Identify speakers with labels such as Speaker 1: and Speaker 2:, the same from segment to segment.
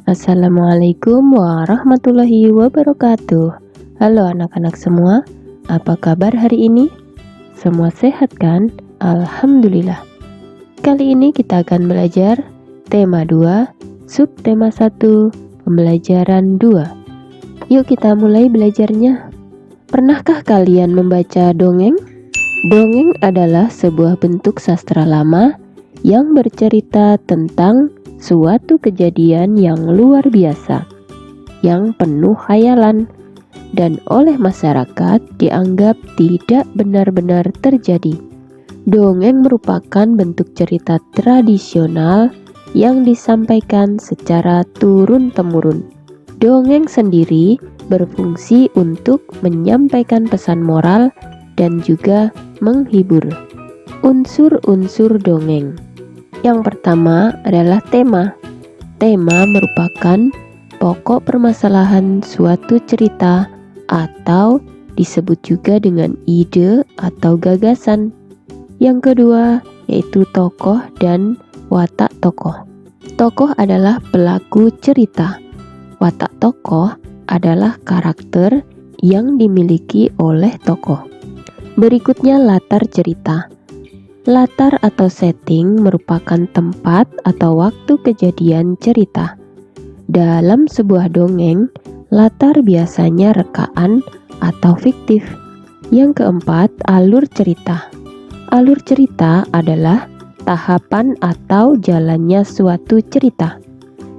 Speaker 1: Assalamualaikum warahmatullahi wabarakatuh. Halo anak-anak semua, apa kabar hari ini? Semua sehat kan? Alhamdulillah. Kali ini kita akan belajar tema 2, subtema 1, pembelajaran 2. Yuk kita mulai belajarnya. Pernahkah kalian membaca dongeng? Dongeng adalah sebuah bentuk sastra lama yang bercerita tentang suatu kejadian yang luar biasa, yang penuh khayalan, dan oleh masyarakat dianggap tidak benar-benar terjadi. Dongeng merupakan bentuk cerita tradisional yang disampaikan secara turun-temurun. Dongeng sendiri berfungsi untuk menyampaikan pesan moral dan juga menghibur. Unsur-unsur dongeng. Yang pertama adalah tema. Tema merupakan pokok permasalahan suatu cerita atau disebut juga dengan ide atau gagasan. Yang kedua yaitu tokoh dan watak tokoh. Tokoh adalah pelaku cerita. Watak tokoh adalah karakter yang dimiliki oleh tokoh. Berikutnya latar cerita. Latar atau setting merupakan tempat atau waktu kejadian cerita. Dalam sebuah dongeng, latar biasanya rekaan atau fiktif. Yang keempat, alur cerita. Alur cerita adalah tahapan atau jalannya suatu cerita.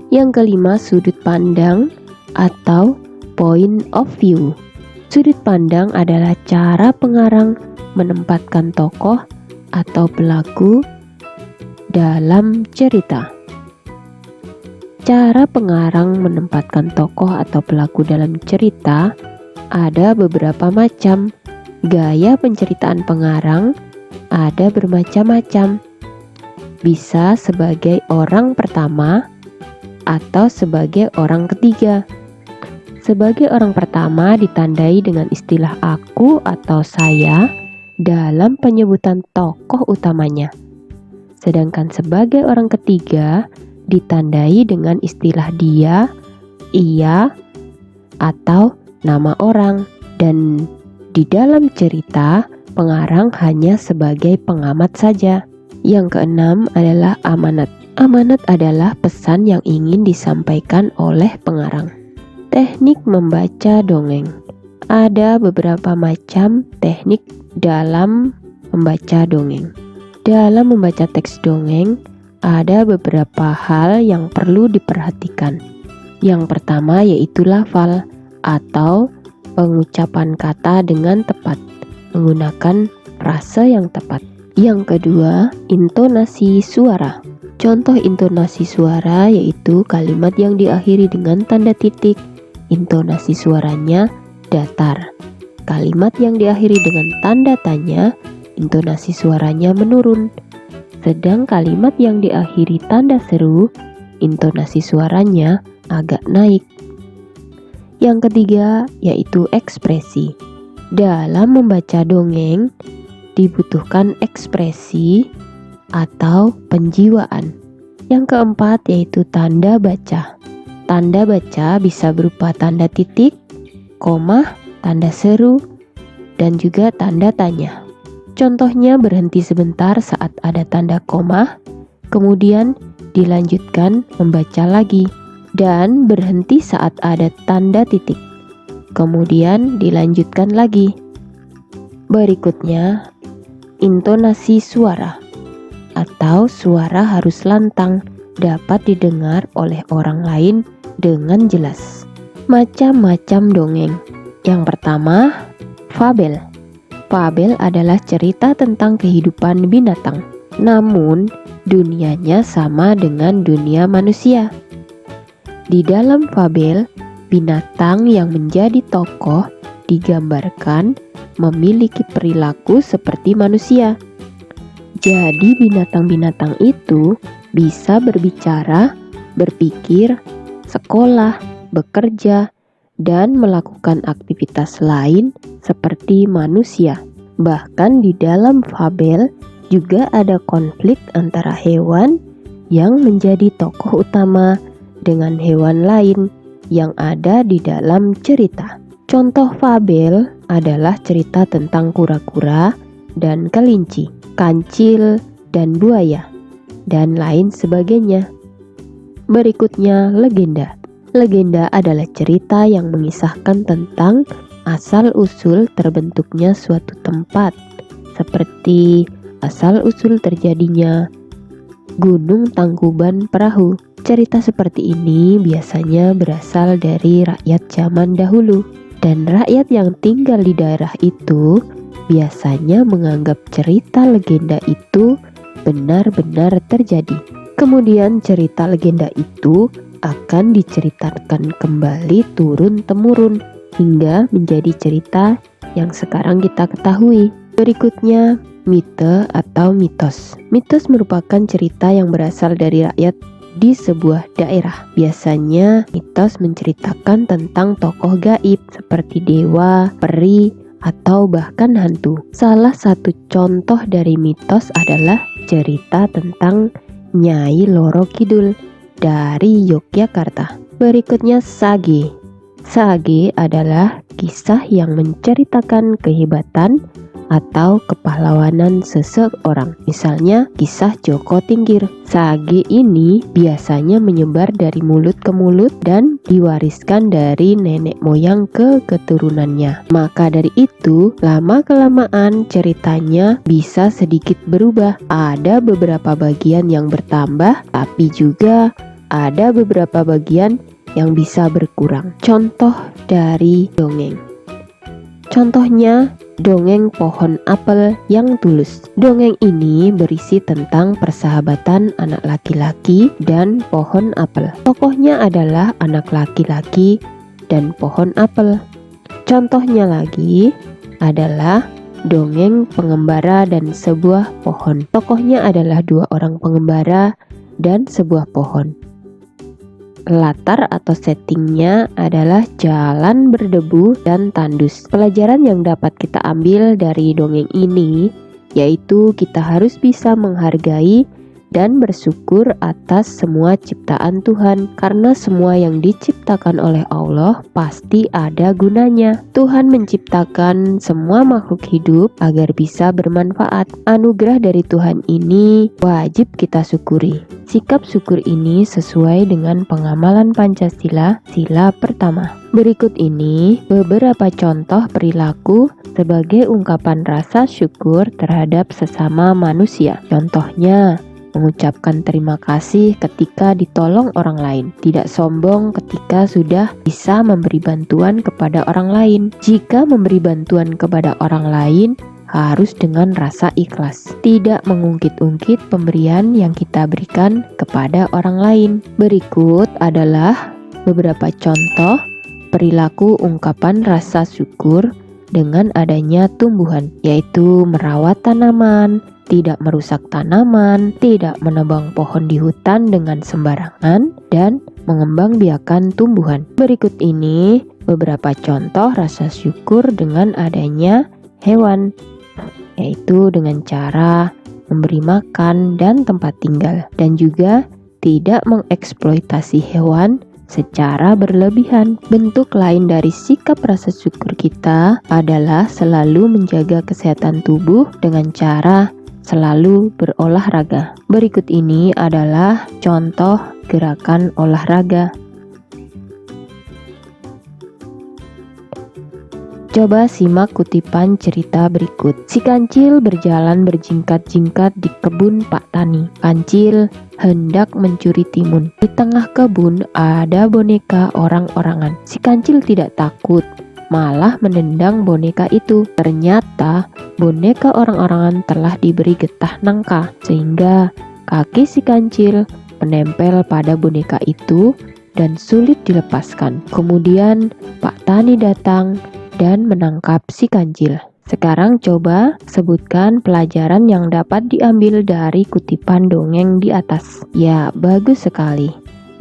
Speaker 1: Yang kelima, sudut pandang atau point of view. Sudut pandang adalah cara pengarang menempatkan tokoh atau pelaku dalam cerita. Cara pengarang menempatkan tokoh atau pelaku dalam cerita ada beberapa macam. Gaya penceritaan pengarang ada bermacam-macam. Bisa sebagai orang pertama atau sebagai orang ketiga. Sebagai orang pertama ditandai dengan istilah aku atau saya dalam penyebutan tokoh utamanya. Sedangkan sebagai orang ketiga ditandai dengan istilah dia, ia, atau nama orang. Dan di dalam cerita, pengarang hanya sebagai pengamat saja. Yang keenam adalah amanat. Amanat adalah pesan yang ingin disampaikan oleh pengarang. Teknik membaca dongeng. Ada beberapa macam teknik dalam membaca dongeng. Dalam membaca teks dongeng, ada beberapa hal yang perlu diperhatikan. Yang pertama yaitu lafal atau pengucapan kata dengan tepat, menggunakan frase yang tepat. Yang kedua, intonasi suara. Contoh intonasi suara yaitu kalimat yang diakhiri dengan tanda titik, intonasi suaranya datar. Kalimat yang diakhiri dengan tanda tanya, intonasi suaranya menurun. Sedang kalimat yang diakhiri tanda seru, intonasi suaranya agak naik. Yang ketiga yaitu ekspresi. Dalam membaca dongeng dibutuhkan ekspresi atau penjiwaan. Yang keempat yaitu tanda baca. Tanda baca bisa berupa tanda titik, koma, tanda seru, dan juga tanda tanya. Contohnya berhenti sebentar saat ada tanda koma, kemudian dilanjutkan membaca lagi, dan berhenti saat ada tanda titik, kemudian dilanjutkan lagi. Berikutnya, intonasi suara atau suara harus lantang, dapat didengar oleh orang lain dengan jelas. Macam-macam dongeng. Yang pertama, fabel. Fabel adalah cerita tentang kehidupan binatang, namun dunianya sama dengan dunia manusia. Di dalam fabel, binatang yang menjadi tokoh digambarkan memiliki perilaku seperti manusia. Jadi binatang-binatang itu bisa berbicara, berpikir, sekolah, bekerja, dan melakukan aktivitas lain seperti manusia. Bahkan di dalam fabel juga ada konflik antara hewan yang menjadi tokoh utama dengan hewan lain yang ada di dalam cerita. Contoh fabel adalah cerita tentang kura-kura dan kelinci, kancil dan buaya, dan lain sebagainya. Berikutnya, legenda. Legenda adalah cerita yang mengisahkan tentang asal-usul terbentuknya suatu tempat, seperti asal-usul terjadinya Gunung Tangkuban Perahu. Cerita seperti ini biasanya berasal dari rakyat zaman dahulu, dan rakyat yang tinggal di daerah itu biasanya menganggap cerita legenda itu benar-benar terjadi. Kemudian cerita legenda itu akan diceritakan kembali turun-temurun hingga menjadi cerita yang sekarang kita ketahui. Berikutnya, mite atau mitos. Mitos merupakan cerita yang berasal dari rakyat di sebuah daerah. Biasanya mitos menceritakan tentang tokoh gaib seperti dewa, peri, atau bahkan hantu. Salah satu contoh dari mitos adalah cerita tentang Nyai Loro Kidul dari Yogyakarta. Berikutnya sage. Sage adalah kisah yang menceritakan kehebatan atau kepahlawanan seseorang. Misalnya kisah Joko Tingkir. Sage ini biasanya menyebar dari mulut ke mulut dan diwariskan dari nenek moyang ke keturunannya. Maka dari itu, lama-kelamaan ceritanya bisa sedikit berubah. Ada beberapa bagian yang bertambah, tapi juga ada beberapa bagian yang bisa berkurang. Contoh dari dongeng. Contohnya, dongeng pohon apel yang tulus. Dongeng ini berisi tentang persahabatan anak laki-laki dan pohon apel. Tokohnya adalah anak laki-laki dan pohon apel. Contohnya lagi adalah dongeng pengembara dan sebuah pohon. Tokohnya adalah dua orang pengembara dan sebuah pohon. Latar atau settingnya adalah jalan berdebu dan tandus. Pelajaran yang dapat kita ambil dari dongeng ini yaitu kita harus bisa menghargai dan bersyukur atas semua ciptaan Tuhan, karena semua yang diciptakan oleh Allah pasti ada gunanya. Tuhan menciptakan semua makhluk hidup agar bisa bermanfaat. Anugerah dari Tuhan ini wajib kita syukuri. Sikap syukur ini sesuai dengan pengamalan Pancasila, sila pertama. Berikut ini beberapa contoh perilaku sebagai ungkapan rasa syukur terhadap sesama manusia. Contohnya, mengucapkan terima kasih ketika ditolong orang lain, tidak sombong ketika sudah bisa memberi bantuan kepada orang lain. Jika memberi bantuan kepada orang lain, harus dengan rasa ikhlas, tidak mengungkit-ungkit pemberian yang kita berikan kepada orang lain. Berikut adalah beberapa contoh perilaku ungkapan rasa syukur dengan adanya tumbuhan, yaitu merawat tanaman, tidak merusak tanaman, tidak menebang pohon di hutan dengan sembarangan, dan mengembangbiakan tumbuhan. Berikut ini beberapa contoh rasa syukur dengan adanya hewan, yaitu dengan cara memberi makan dan tempat tinggal, dan juga tidak mengeksploitasi hewan secara berlebihan. Bentuk lain dari sikap rasa syukur kita adalah selalu menjaga kesehatan tubuh dengan cara selalu berolahraga. Berikut ini adalah contoh gerakan olahraga. Coba simak kutipan cerita berikut. Si kancil berjalan berjingkat-jingkat di kebun Pak Tani. Kancil hendak mencuri timun. Di tengah kebun ada boneka orang-orangan. Si kancil tidak takut, malah menendang boneka itu. Ternyata boneka orang-orangan telah diberi getah nangka, sehingga kaki si kancil menempel pada boneka itu dan sulit dilepaskan. Kemudian Pak Tani datang dan menangkap si kancil. Sekarang coba sebutkan pelajaran yang dapat diambil dari kutipan dongeng di atas. Ya, bagus sekali.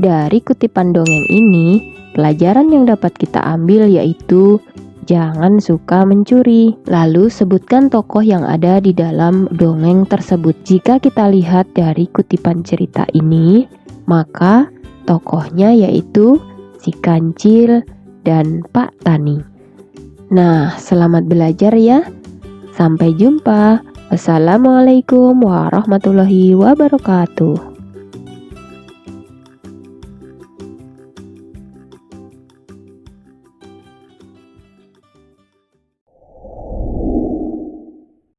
Speaker 1: Dari kutipan dongeng ini, pelajaran yang dapat kita ambil yaitu jangan suka mencuri. Lalu sebutkan tokoh yang ada di dalam dongeng tersebut. Jika kita lihat dari kutipan cerita ini, maka tokohnya yaitu si Kancil dan Pak Tani. Nah, selamat belajar ya. Sampai jumpa. Wassalamualaikum warahmatullahi wabarakatuh.